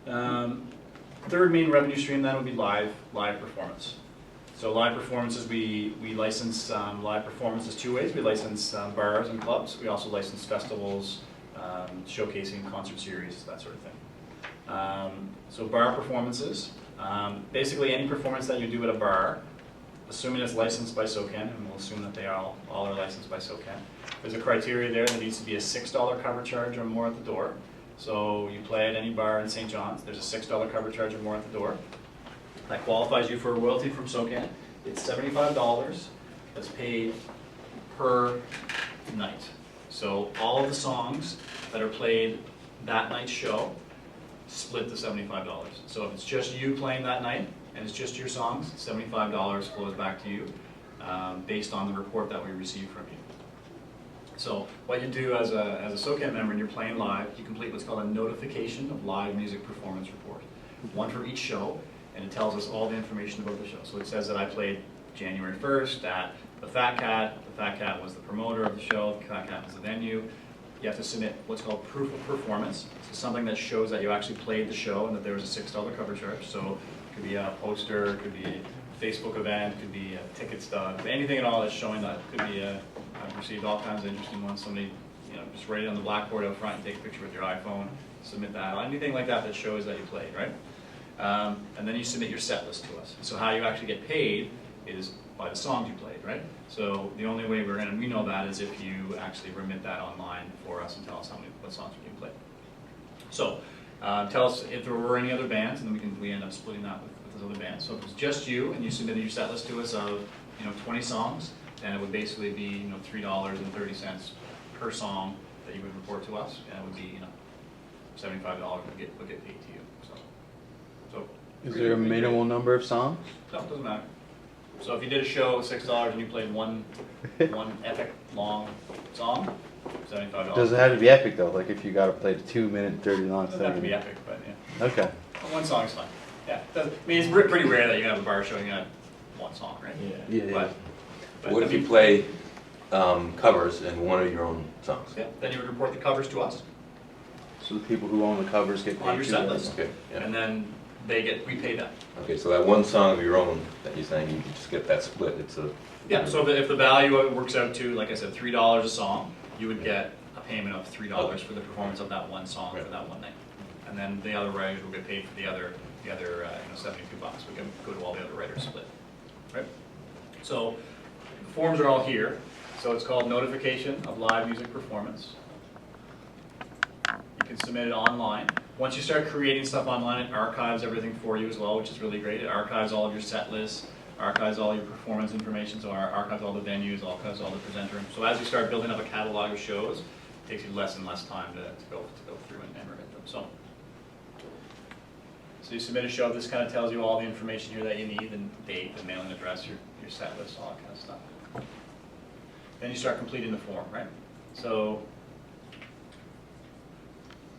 Third main revenue stream then would be live performance. So live performances, we license live performances two ways. We license bars and clubs. We also license festivals, showcasing concert series, that sort of thing. So bar performances, basically any performance that you do at a bar, assuming it's licensed by SOCAN, and we'll assume that they all are licensed by SOCAN. There's a criteria there that needs to be a $6 cover charge or more at the door. So you play at any bar in St. John's, there's a $6 cover charge or more at the door. That qualifies you for a royalty from SOCAN. It's $75 that's paid per night. So all of the songs that are played that night's show split the $75. So if it's just you playing that night and it's just your songs, $75 flows back to you based on the report that we receive from you. So what you do as a SOCAN member and you're playing live, you complete what's called a notification of live music performance report. One for each show, and it tells us all the information about the show. So it says that I played January 1st at the Fat Cat. The Fat Cat was the promoter of the show. The Fat Cat was the venue. You have to submit what's called proof of performance. So something that shows that you actually played the show and that there was a $6 cover charge. So it could be a poster, it could be a Facebook event, it could be a ticket stub, anything at all that's showing that. It could be I've received all kinds of interesting ones. Somebody, just write it on the blackboard out front and take a picture with your iPhone, submit that. Anything like that that shows that you played, right? And then you submit your set list to us. So how you actually get paid is by the songs you played, right? So the only way we know that is if you actually remit that online for us and tell us what songs we played. So tell us if there were any other bands, and then we end up splitting that with those other bands. So if it was just you and you submitted your set list to us of 20 songs, then it would basically be $3.30 per song that you would report to us, and it would be $75 would get paid to you. So is there a minimal number of songs? No, it doesn't matter. So if you did a show at $6 and you played one epic long song, $75. Does it have to be epic though? Like if you got to play the 2-minute 30 long song? It doesn't have to be epic, but yeah. Okay. One song is fine. Yeah. It's pretty rare that you have a bar showing at one song, right? Yeah. But what if you play covers and one of your own songs? Yeah. Then you would report the covers to us. So the people who own the covers get paid on your set list. Okay. Yeah. And then we pay them. Okay, so that one song of your own that you're saying, you can just get that split. Yeah, so if the value of it works out to, like I said, $3 a song, you would get a payment of $3 for the performance of that one song for that one night. And then the other writers will get paid for the other $72. We can go to all the other writers split. Right? So the forms are all here. So it's called Notification of Live Music Performance. You can submit it online. Once you start creating stuff online, it archives everything for you as well, which is really great. It archives all of your set lists, archives all your performance information, so it archives all the venues, archives all the presenter. So as you start building up a catalog of shows, it takes you less and less time to go through and remit them. So you submit a show. This kind of tells you all the information here that you need, the date, the mailing address, your set list, all that kind of stuff. Then you start completing the form, right? So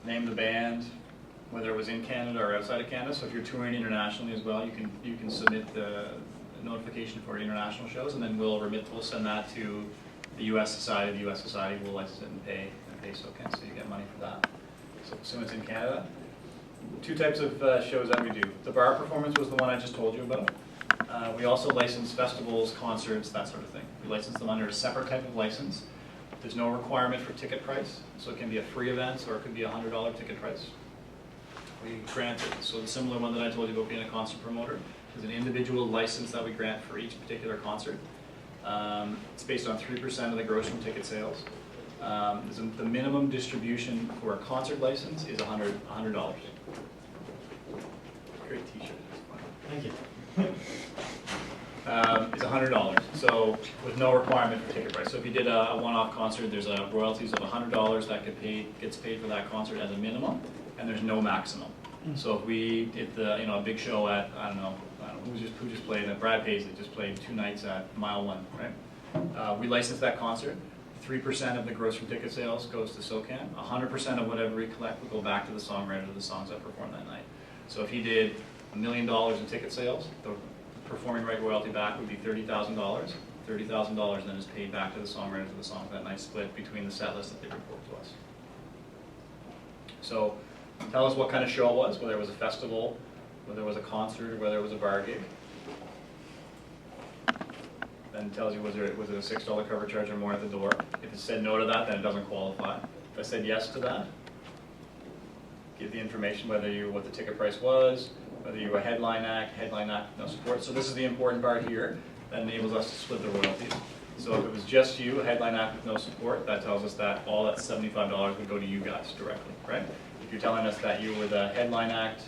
name the band, whether it was in Canada or outside of Canada. So if you're touring internationally as well, you can submit the notification for international shows, and then we'll send that to the U.S. Society. The U.S. Society will license it and pay SOCAN, so you get money for that. So assume it's in Canada. Two types of shows that we do. The bar performance was the one I just told you about. We also license festivals, concerts, that sort of thing. We license them under a separate type of license. There's no requirement for ticket price, so it can be a free event or it could be a $100 ticket price. We grant it. So the similar one that I told you about being a concert promoter is an individual license that we grant for each particular concert. It's based on 3% of the gross from ticket sales. The minimum distribution for a concert license is $100. Great t-shirt. Thank you. Is $100, so with no requirement for ticket price. So if you did a one-off concert, there's a royalties of $100 that gets paid for that concert as a minimum, and there's no maximum. So if we did a big show at I don't know who just played Brad Paisley just played 2 nights at Mile One, right? We license that concert. 3% of the gross from ticket sales goes to SOCAN. 100% of whatever we collect will go back to the songwriter of the songs that performed that night. So if he did $1 million in ticket sales, the performing right royalty back would be $30,000. $30,000 then is paid back to the songwriters of the song that night, split between the set list that they report to us. So Tell us what kind of show it was, whether it was a festival, whether it was a concert, or whether it was a bar gig. Then it tells you was it a $6 cover charge or more at the door. If it said no to that, then it doesn't qualify. If I said yes to that, give the information what the ticket price was, whether you were a headline act, no support. So this is the important part here that enables us to split the royalties. So if it was just you, a headline act with no support, that tells us that all that $75 would go to you guys directly, right? If you're telling us that you were the headline act,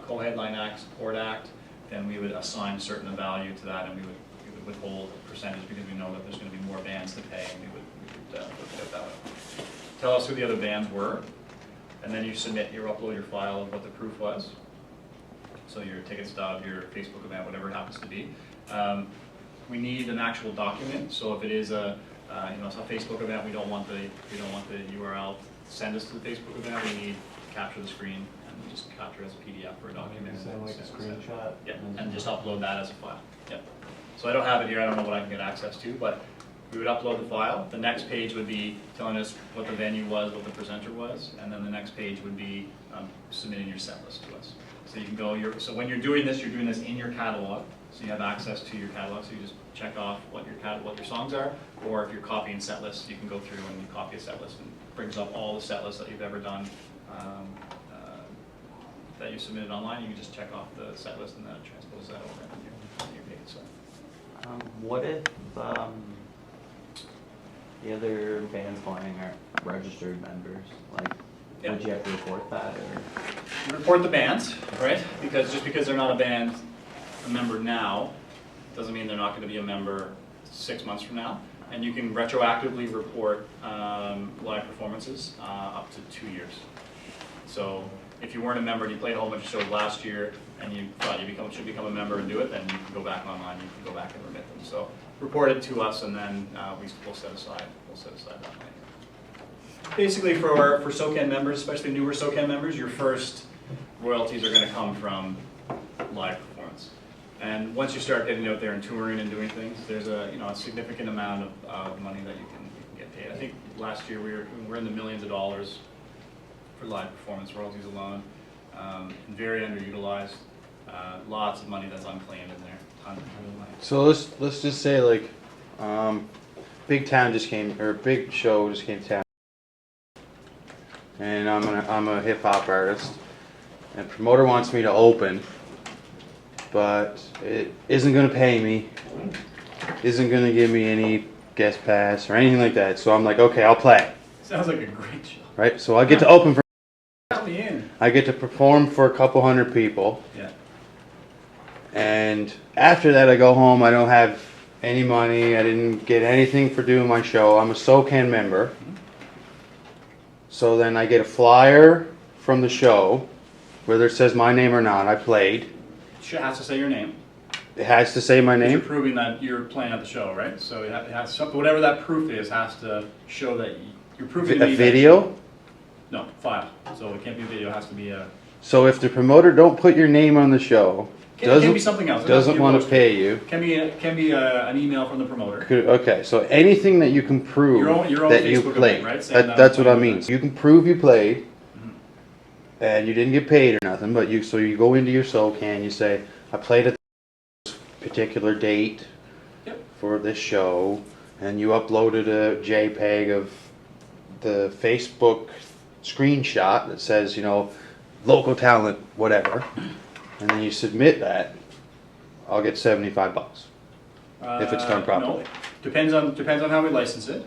co-headline act, support act, then we would assign certain value to that, and we would withhold a percentage because we know that there's going to be more bands to pay, and we would look at it that way. Tell us who the other bands were, and then you upload your file of what the proof was. So your ticket stub, your Facebook event, whatever it happens to be. We need an actual document. So if it is a Facebook event, we don't want the URL send us to the Facebook event. We need to capture the screen and just capture it as a PDF or a document. Send like a screenshot. Yeah, and just upload that as a file. Yeah. So I don't have it here. I don't know what I can get access to, but we would upload the file. The next page would be telling us what the venue was, what the presenter was, and then the next page would be submitting your set list to us. So you can go. So when you're doing this in your catalog. So you have access to your catalog. So you just check off what your songs are, or if you're copying set lists, you can go through and you copy a set list, and it brings up all the set lists that you've ever done that you submitted online. You can just check off the set list, and then it transposes that over on your page. So. What if the other bands playing are registered members? Like, would you have to report that? Or? You report the bands, right? Because just because they're not a member now, doesn't mean they're not going to be a member 6 months from now. And you can retroactively report live performances up to 2 years. So if you weren't a member and you played a whole bunch of shows last year and you thought you should become a member and do it, then you can go back online, you can go back and remit them. So report it to us, and then we'll set aside that money. Basically for SOCAN members, especially newer SOCAN members, your first royalties are going to come from live performance. And once you start getting out there and touring and doing things, there's a significant amount of money that you can get paid. I think last year we were in the millions of dollars for live performance royalties alone. Very underutilized. Lots of money that's unclaimed in there. Tons of money. So let's just say like, big show just came to town, and I'm a hip hop artist, and promoter wants me to open, but it isn't going to pay me, isn't going to give me any guest pass or anything like that. So I'm like, okay, I'll play. Sounds like a great show. Right? So I get to open for. Count me in. I get to perform for a couple hundred people. Yeah. And after that, I go home. I don't have any money. I didn't get anything for doing my show. I'm a SOCAN member. So then I get a flyer from the show, whether it says my name or not. I played. It has to say your name. It has to say my You're name. proving that you're playing at the show, right? So it has something, whatever that proof is, has to show that you're proving to A me video. No, file. So it can't be a video. It has to be a. So if the promoter don't put your name on the show, Can be something else. It doesn't has want to posted. pay you. Can be an email from the promoter. Okay, so anything that you can prove Your own that you Facebook played, event, right? Saying that that's I'm what I playing mean. with You can prove you played, Mhm. and you didn't get paid or nothing, but you go into your SOCAN, you say, I played at this particular date Yep. for this show, and you uploaded a JPEG of the Facebook screenshot that says, local talent, whatever, and then you submit that. I'll get $75 if it's done properly. No, depends on how we license it.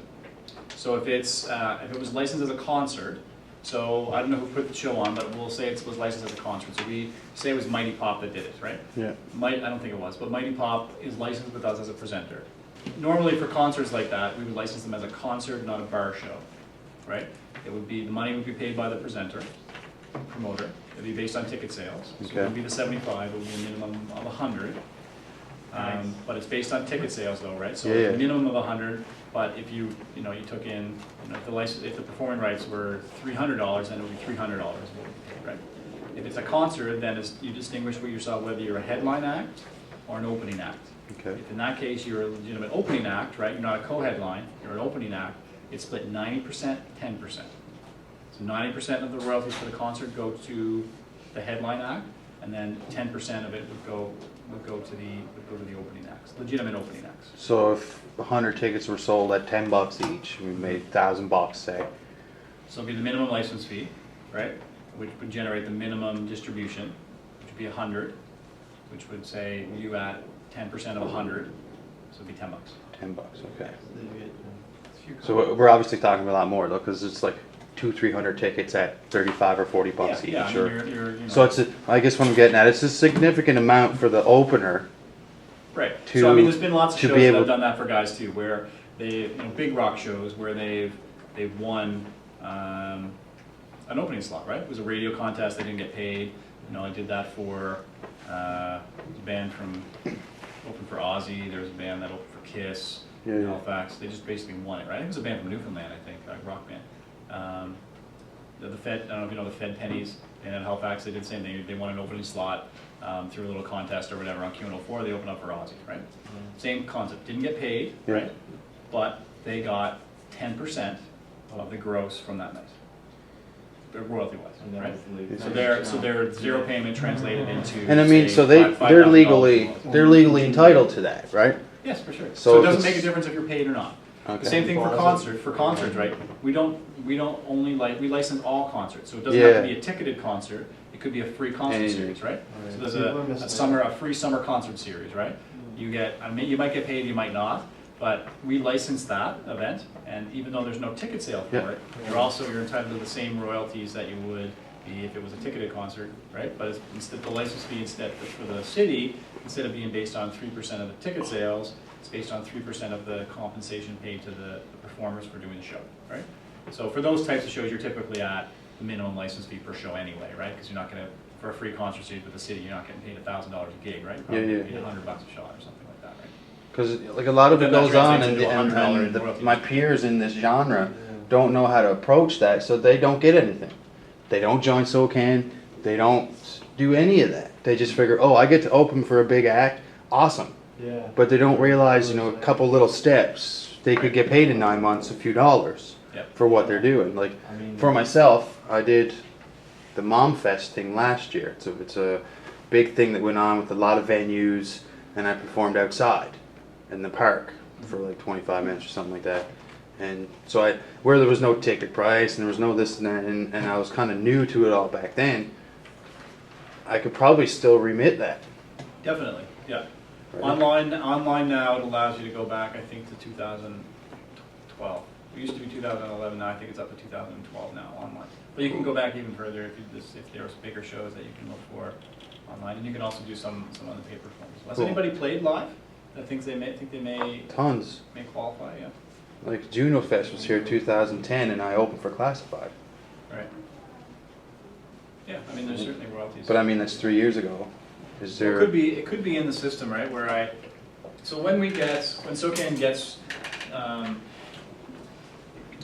So if it was licensed as a concert, so I don't know who put the show on, but we'll say it was licensed as a concert. So we say it was Mighty Pop that did it, right? Yeah. I don't think it was, but Mighty Pop is licensed with us as a presenter. Normally for concerts like that, we would license them as a concert, not a bar show, right? The money would be paid by the presenter, promoter. It'd be based on ticket sales. So Okay. it would be the 75, it would be a minimum of 100. But it's based on ticket sales though, right? So Yeah. a minimum of 100, but if you took in, if the performing rights were $300, then it would be $300 what would be paid, right? If it's a concert, then you distinguish for yourself whether you're a headline act or an opening act. Okay. If in that case you're a legitimate opening act, right? You're not a co-headline, you're an opening act, it's split 90%, 10%. So 90% of the royalties for the concert go to the headline act, and then 10% of it would go to the opening acts, legitimate opening acts. So if 100 tickets were sold at $10 each, we made $1,000, say. So it'd be the minimum license fee, right? Which would generate the minimum distribution, which would be 100, which would say you at 10% of 100, so it'd be $10. $10, okay. So we're obviously talking a lot more though, because it's like 200-300 tickets at 35 or 40 bucks each. Yeah, I mean, or, you're, you know, so it's I guess what I'm getting at, it's a significant amount for the opener. right. to- So I mean, there's been lots of to shows be that able- have done that for guys too, where they, big rock shows where they've won an opening slot, right? It was a radio contest, they didn't get paid. I did that for a band from opened for Ozzy. There was a band that opened for Kiss in Halifax. They just basically won it, right? It was a band from Newfoundland, I think, a rock band. The Fed, I don't know if you know the Fed Pennies, in Halifax, they did the same thing. They won an opening slot through a little contest or whatever on Q104. They opened up for Ozzy, right? Same concept. Didn't get paid, right? But they got 10% of the gross from that night, royalty-wise, right? So their zero payment translated into. And I mean, say, so $5,000 they're legally entitled to that, right? Yes, for sure. So So it if doesn't it's- make a difference if you're paid or not. Okay. The same thing for concerts. For concerts, right? We don't only we license all concerts. So it doesn't have to be a ticketed concert. It could be a free concert Any- series, right? So there's a free summer concert series, right? You you might get paid, you might not, but we license that event, and even though there's no ticket sale for it, you're entitled to the same royalties that you would be if it was a ticketed concert, right? But instead, the license fee for the city, instead of being based on 3% of the ticket sales, it's based on 3% of the compensation paid to the performers for doing the show, right? So for those types of shows, you're typically at the minimum license fee per show anyway, right? Because you're not going to, for a free concert series with the city, you're not getting paid $1,000 a gig, right? Probably Yeah. paid $100 a shot or something like that, right? Because like a lot of But it then that goes on, translates and, into $100 in and royalties. my peers in this genre don't know how to approach that, so they don't get anything. They don't join SOCAN. They don't do any of that. They just figure, oh, I get to open for a big act, awesome. Yeah. But they don't realize, a couple little steps, they could get paid in 9 months a few dollars Yep. for what they're doing. Like for myself, I did the Mom Fest thing last year. It's a big thing that went on with a lot of venues, and I performed outside in the park for like 25 minutes or something like that. And so where there was no ticket price and there was no this and that, and I was kind of new to it all back then, I could probably still remit that. Definitely, yeah. Right. Online now, it allows you to go back, I think, to 2012. It used to be 2011, now I think it's up to 2012 now online. But you can go back even further if there's bigger shows that you can look for online, and you can also do some on the paper form as well. Has Cool. anybody played live that thinks they may Tons. qualify? Yeah. Like Juno Fest was here 2010, and I opened for Classified. Right. Yeah, I mean, there's certainly royalties. But I mean, that's 3 years ago. Is there? It could be in the system, right? So when SOCAN gets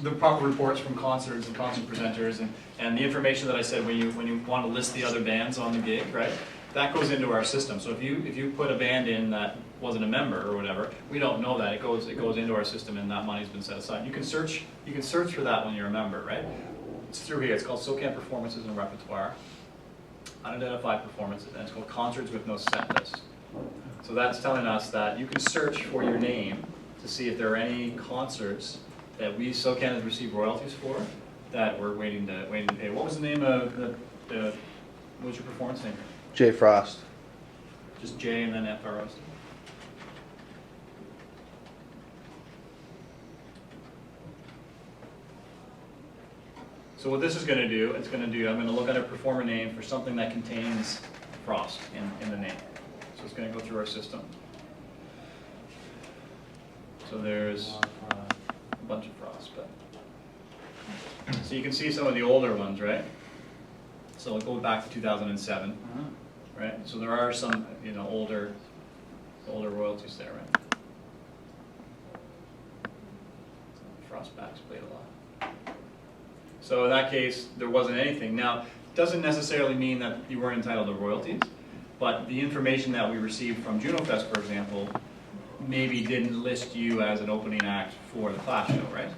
the proper reports from concerts and concert presenters and the information that I said when you want to list the other bands on the gig, right? That goes into our system. So if you put a band in that wasn't a member or whatever, we don't know that. It goes into our system, and that money's been set aside. You can search for that when you're a member, right? It's through here. It's called SOCAN Performances and Repertoire. Unidentified performances, and it's called Concerts with No Set List. So that's telling us that you can search for your name to see if there are any concerts that SOCAN has received royalties for that we're waiting to pay. What was the name of what was your performance name? Jay Frost. Just J and then FROS. So what this is going to do, I'm going to look at a performer name for something that contains Frost in the name. So it's going to go through our system. So there's a bunch of Frost, but so you can see some of the older ones, right? So we'll go back to 2007, right? So there are some, older royalties there, right? Frostbacks played a lot. So in that case, there wasn't anything. Now, it doesn't necessarily mean that you weren't entitled to royalties, but the information that we received from Juno Fest, for example, maybe didn't list you as an opening act for the Clash show, right?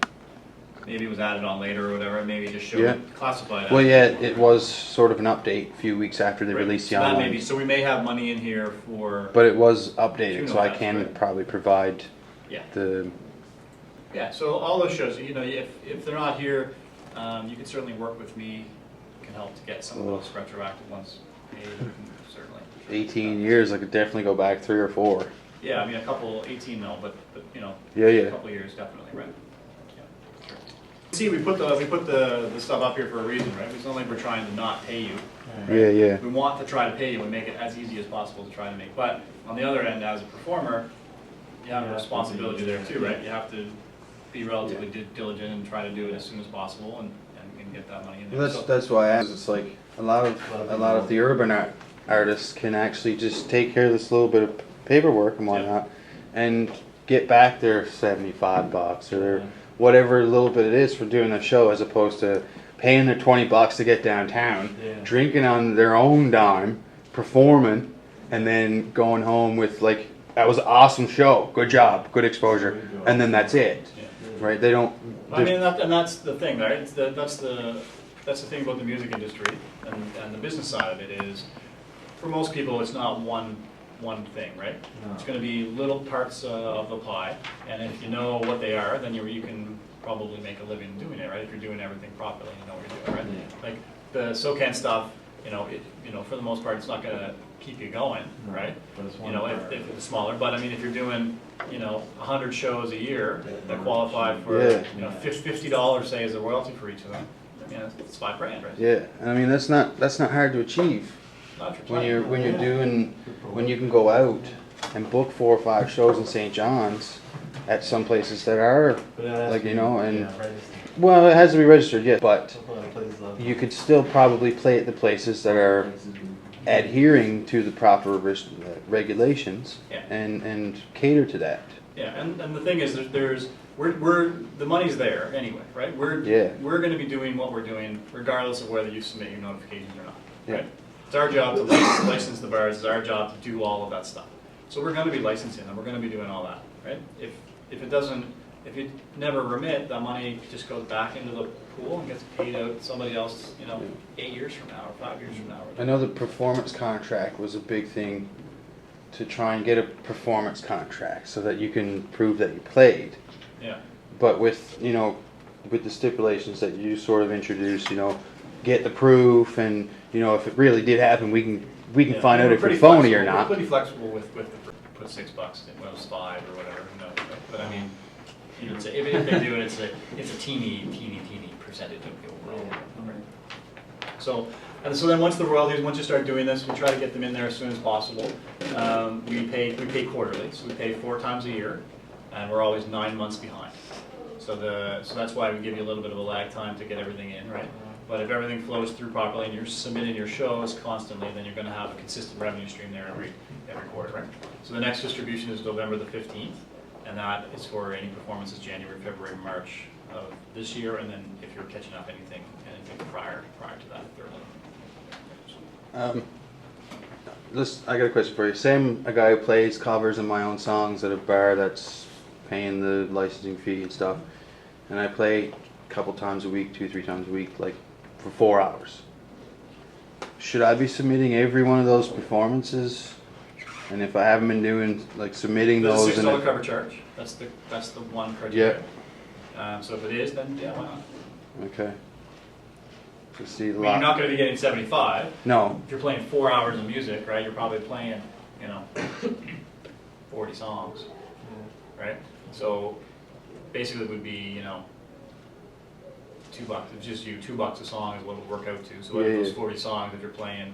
maybe it was added on later or whatever, maybe just show Yeah. classified. Well, as yeah, performer. it was sort of an update a few weeks after they Right. released the So that online. may be- so we may have money in here for, But it was updated, You so know I that, can right. probably provide yeah. the. Yeah, so all those shows, you know, if they're not here, you can certainly work with me, can help to get some of those retroactive ones paid, certainly. 18 years, I could definitely go back 3 or 4. Yeah, I mean, a couple, 18 no, but you know, Yeah, a yeah. couple of years definitely, right? Yeah, sure. See, we put the stuff up here for a reason, right? It's not like we're trying to not pay you. right? Yeah, yeah. We want to try to pay you and make it as easy as possible to try to make. But on the other end, as a performer, you have a responsibility there too, right? You have to be relatively diligent and try to do it as soon as possible and get that money in there. Well, that's why I asked. It's like a lot of the urban artists can actually just take care of this little bit of paperwork and whatnot, and get back their $75 or their whatever little bit it is for doing a show, as opposed to paying their $20 to get downtown, drinking on their own dime, performing, and then going home with like, that was an awesome show, good job, good exposure, and then that's it, right? They don't. I mean, and that's the thing, right? That's the thing about the music industry and the business side of it is, for most people, it's not one thing, right? No. It's going to be little parts of the pie, and if you know what they are, then you can probably make a living doing it, right? If you're doing everything properly, you know what you're doing, right? Like the SOCAN stuff, you know, for the most part, it's not going to keep you going, right? But it's You know, if it's smaller, but I mean, if you're doing, you know, 100 shows a year that qualify for, you know, $50, say, as a royalty for each of them, you know, it's $5 grand, right? Yeah, and I mean that's not hard to achieve Not for when you're doing, when you can go out and book 4 or 5 shows in St. John's at some places that are like, you know, and well, it has to be registered, yes, but you could still probably play at the places that are adhering to the proper regulations Yeah. and cater to that. Yeah, and the thing is, we're the money's there anyway, right? We're going to be doing what we're doing regardless of whether you submit your notifications or not, right? It's our job to license the bars. It's our job to do all of that stuff. So we're going to be licensing them. We're going to be doing all that, right? If you never remit, that money just goes back into the pool and gets paid out to somebody else, you know, 8 years from now or 5 years from now. I know the performance contract was a big thing, to try and get a performance contract so that you can prove that you played. Yeah. But with, you know, with the stipulations that you sort of introduced, you know, get the proof, and you know, if it really did happen, we can Yeah, find out we're if you're pretty phony or flexible. not. We're pretty flexible with the put $6 in, well, it was 5 or whatever. Who knows, right? But I mean, you know, if they do it, it's a teeny percentage of the overall number. So then once you start doing this, we try to get them in there as soon as possible. We pay quarterly, so we pay 4 times a year, and we're always 9 months behind. So that's why we give you a little bit of a lag time to get everything in, right? But if everything flows through properly and you're submitting your shows constantly, then you're going to have a consistent revenue stream there every quarter, right? So the next distribution is November the 15th, and that is for any performances January, February, March of this year, and then if you're catching up anything prior to that, thirdly. I got a question for you. Say I'm a guy who plays covers of my own songs at a bar that's paying the licensing fee and stuff, and I play a couple times a week, 2-3 times a week, like for 4 hours. Should I be submitting every one of those performances? And if I haven't been doing, like, submitting There's those, a $6 cover charge. That's the one criteria. So if it is, then yeah, why not? okay. So see, I mean, you're not going to be getting 75. No. If you're playing 4 hours of music, right, you're probably playing, you know, 40 songs, right? So basically it would be, you know, $2. It's just you, $2 a song is what it would work out to. So out of those 40 songs, if you're playing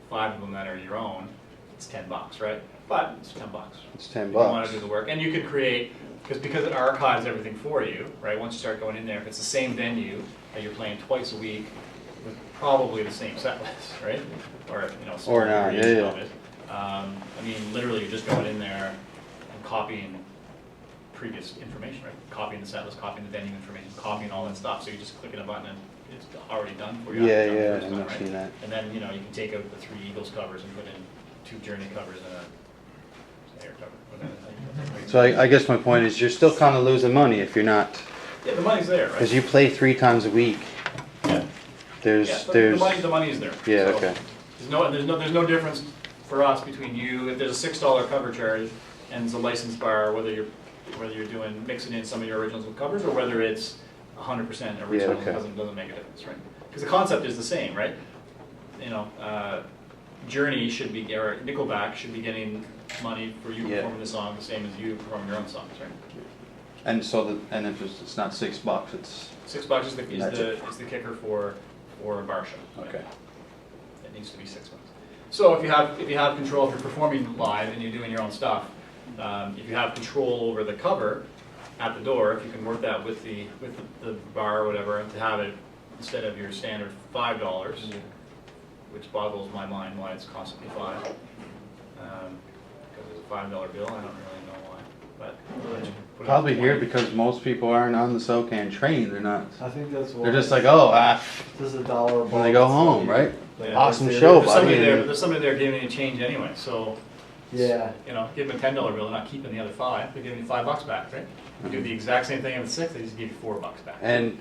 5 of them that are your own, it's $10, right? But it's $10. It's $10. If you want to do the work, and you could create, because it archives everything for you, right? Once you start going in there, if it's the same venue that you're playing twice a week, with probably the same set list, right? Or, you know, Or not, variation of it. I mean, literally, you're just going in there and copying previous information, right? Copying the set list, copying the venue information, copying all that stuff. So you're just clicking a button and it's already done for you. Yeah, I've seen that. And then, you know, you can take out the 3 Eagles covers and put in 2 Journey covers and a air cover. Whatever. So I guess my point is, you're still kind of losing money if you're not Yeah, the money's there, right? Because you play 3 times a week. Yeah. There's, Yeah, there's. the money is there. Yeah, So okay. There's no difference for us between you, if there's a $6 cover charge and it's a licensed bar, whether you're mixing in some of your originals with covers or whether it's 100% original, Yeah, okay. doesn't make a difference, right? Because the concept is the same, right? You know, Journey should be, or Nickelback should be getting money for you Yeah. performing the song the same as you performing your own songs, right? And so, and if it's not $6, it's. $6 is That's the kicker for a bar show. Okay. It needs to be $6. So if you have control, if you're performing live and you're doing your own stuff, if you have control over the cover at the door, if you can work that with the bar or whatever, and to have it instead of your standard $5, which boggles my mind why it's constantly $5, because it's a $5 bill. I don't really know why, but put it Probably up to here 20. because most people aren't on the SOCAN train. They're not. I think that's why. They're just like, oh, This is $1 when they go home, right? Yeah. Awesome There's show, There's somebody buddy. there. There's somebody there giving you change anyway. So Yeah. you know, give them a $10 bill. They're not keeping the other $5. They're giving you $5 back, right? You do the exact same thing with 6. They just give you $4 back. And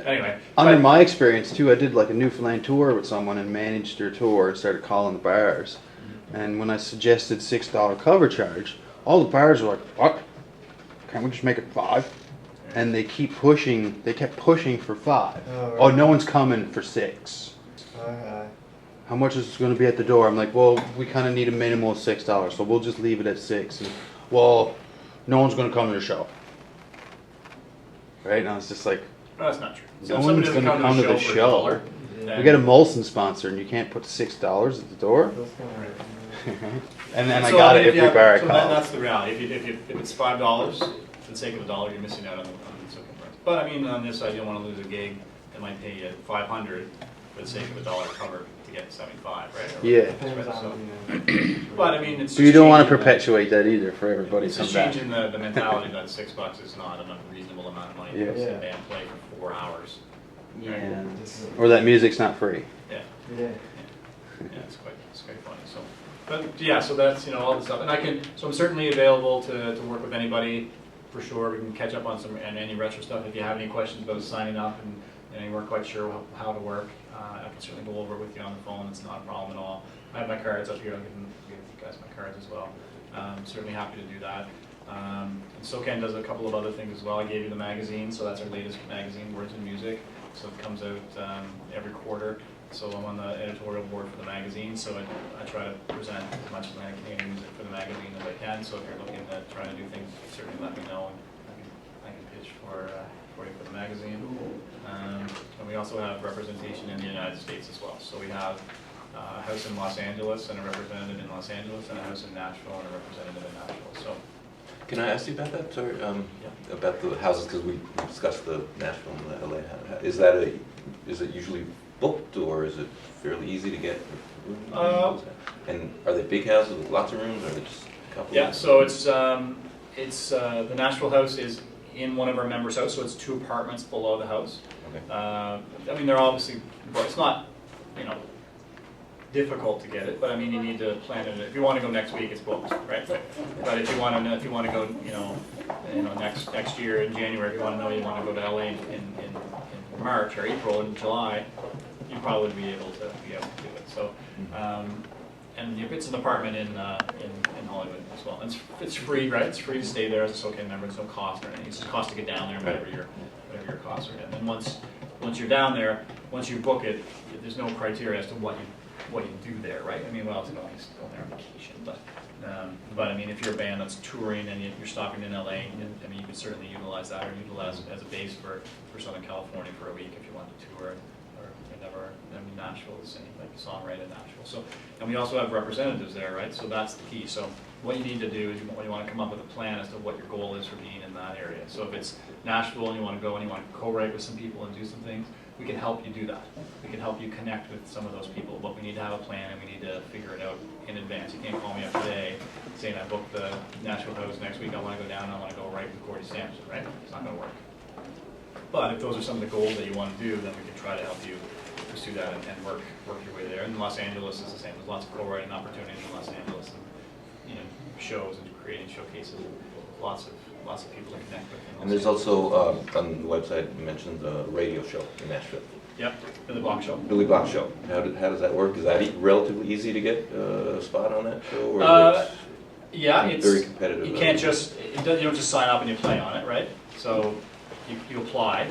Anyway, under but- my experience too, I did like a Newfoundland tour with someone and managed their tour and started calling the bars. And when I suggested $6 cover charge, all the bars were like, "What? Can't we just make it 5?" And they keep pushing. They kept pushing for 5. Oh, Oh, right. no one's coming for 6. Okay. How much is it going to be at the door? I'm like, well, we kind of need a minimum of $6, so we'll just leave it at 6. And, well, no one's going to come to the show. Right? And I was just like, no, that's not true. No if somebody one's doesn't gonna come to the for show. $1, Yeah. we got a Molson sponsor, and you can't put $6 at the door. That's kind of And then I So, got mean, it every bar I so called. that's the reality. If it's $5, for the sake of $1, you're missing out on the SOCAN price. But I mean, on this side, you don't want to lose a gig that might pay you $500 for the sake of $1 cover to get 75, right? Or Yeah. whatever, depends right? on, So- you know. But I mean, it's So you just don't want to changing the- perpetuate that either for everybody to It's come just back. changing the mentality that $6 is not a reasonable amount of money Yeah. to sit Yeah. and play for 4 hours. Yeah. Or that music's not free. Yeah, Yeah. yeah, it's quite funny. So, but yeah, so that's all the stuff, and so I'm certainly available to work with anybody for sure. We can catch up on any retro stuff if you have any questions about signing up and you weren't quite sure how to work. I can certainly go over it with you on the phone. It's not a problem at all. I have my cards up here. I'll give you guys my cards as well. Certainly happy to do that. And SOCAN does a couple of other things as well. I gave you the magazine, so that's our latest magazine, Words and Music. So it comes out every quarter. So I'm on the editorial board for the magazine, so I try to present as much Atlantic Canadian music for the magazine as I can. So if you're looking at trying to do things, certainly let me know, and I can pitch for you for the magazine. And we also have representation in the United States as well. So we have a house in Los Angeles and a representative in Los Angeles, and a house in Nashville and a representative in Nashville. So Can I ask you about that? Sorry, about the houses, because we discussed the Nashville and the LA. Is it usually booked, or is it fairly easy to get rooms? And are they big houses with lots of rooms, or are they just a couple? yeah, so it's the Nashville house is in one of our members' house, so it's 2 apartments below the house. Okay. I mean, they're obviously, well, it's not, difficult to get it, but I mean, you need to plan it. If you want to go next week, it's booked, right? But if you want to go, next year in January, if you want to go to LA in March or April and July, you'd probably be able to do it. So, and if it's an apartment in Hollywood as well, and it's free, right? It's free to stay there as a SOCAN member. There's no cost or anything. It's just cost to get down there, whatever your costs are. And then once you're down there, once you book it, there's no criteria as to what you do there, right? I mean, well, it's going there on vacation, but I mean, if you're a band that's touring and you're stopping in LA, I mean, you could certainly utilize that or utilize it as a base for Southern California for a week if you want to tour, or whatever. I mean, Nashville is like songwriter in Nashville. So, and we also have representatives there, right? So that's the key. So what you need to do is you want to come up with a plan as to what your goal is for being in that area. So if it's Nashville and you want to go and you want to co-write with some people and do some things, we can help you do that. We can help you connect with some of those people, but we need to have a plan and we need to figure it out in advance. You can't call me up today saying I booked the Nashville house next week, I want to go down, I want to go right with Cordy Sampson, right? It's not going to work. But if those are some of the goals that you want to do, then we can try to help you pursue that and work your way there. And Los Angeles is the same. There's lots of co-writing opportunities in Los Angeles. And, shows and creating showcases. Lots of people to connect with. And there's also, on the website, you mentioned the radio show in Nashville. Yep, Billy Block Show. Billy Block Show. How does that work? Is that relatively easy to get a spot on that show? Or is Yeah, it it's very competitive? you can't just you don't just sign up and you play on it, right? So you apply,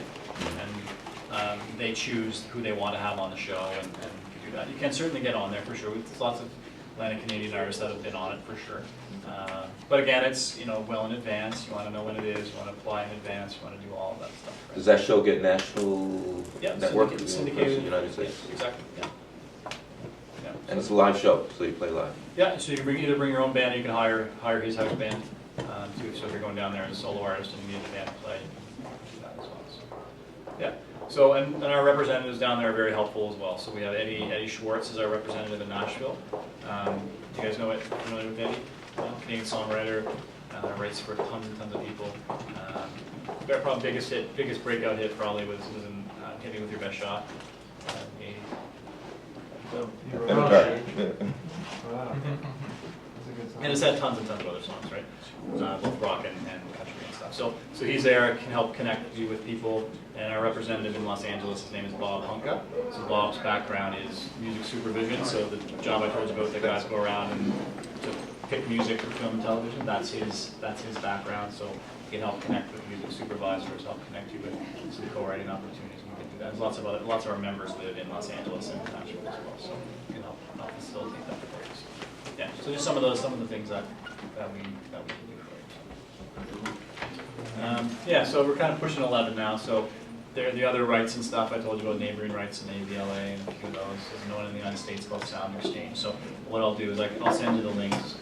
and they choose who they want to have on the show, and you do that. You can certainly get on there for sure. There's lots of Atlantic Canadian artists that have been on it for sure. But again, it's well in advance. You want to know when it is. You want to apply in advance. You want to do all of that stuff. Right? Does that show get national network syndicated across the United States? Exactly. Yeah. Yeah. And it's a live show, so you play live. Yeah, so you can either bring your own band, or you can hire his house band too. So if you're going down there as a solo artist and you need a band to play, you can do that as well. So, yeah. So and our representatives down there are very helpful as well. So we have Eddie Schwartz is our representative in Nashville. Do you guys know it? Familiar with Eddie? Canadian songwriter, writes for tons and tons of people. Their probably biggest breakout hit probably was in "Hit Me With Your Best Shot." In the 80s. So, You wrote And it. guitar. Wow. That's a good song. and it's had tons and tons of other songs, right? Both rock and country and stuff. So he's there, can help connect you with people. And our representative in Los Angeles, his name is Bob Hunka. So Bob's background is music supervision. So the job I told you about, the guys go around and to pick music for film and television. That's his background. So he can help connect with music supervisors, help connect you with some co-writing opportunities. We can do that. There's lots of our members live in Los Angeles and Nashville as well. So we can help facilitate that for you. So, yeah. So just some of the things that we can do for you. Yeah. So we're kind of pushing 11 now. So there are the other rights and stuff. I told you about neighboring rights and AVLA and a few of those. There's no one in the United States called Sound Exchange. So what I'll do is I'll send you the links.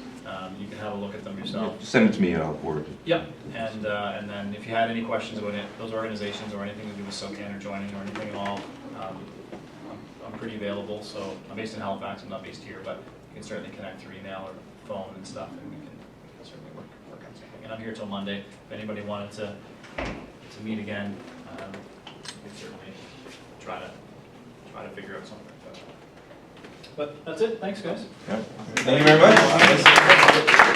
You can have a look at them yourself. Just send it to me and I'll forward it. Yep. And then if you had any questions about those organizations or anything to do with SOCAN or joining or anything at all, I'm pretty available. So I'm based in Halifax. I'm not based here, but you can certainly connect through email or phone and stuff, and we can certainly work on something. And I'm here till Monday. If anybody wanted to meet again, we can certainly try to figure out something. But that's it. Thanks, guys. Thank you very much.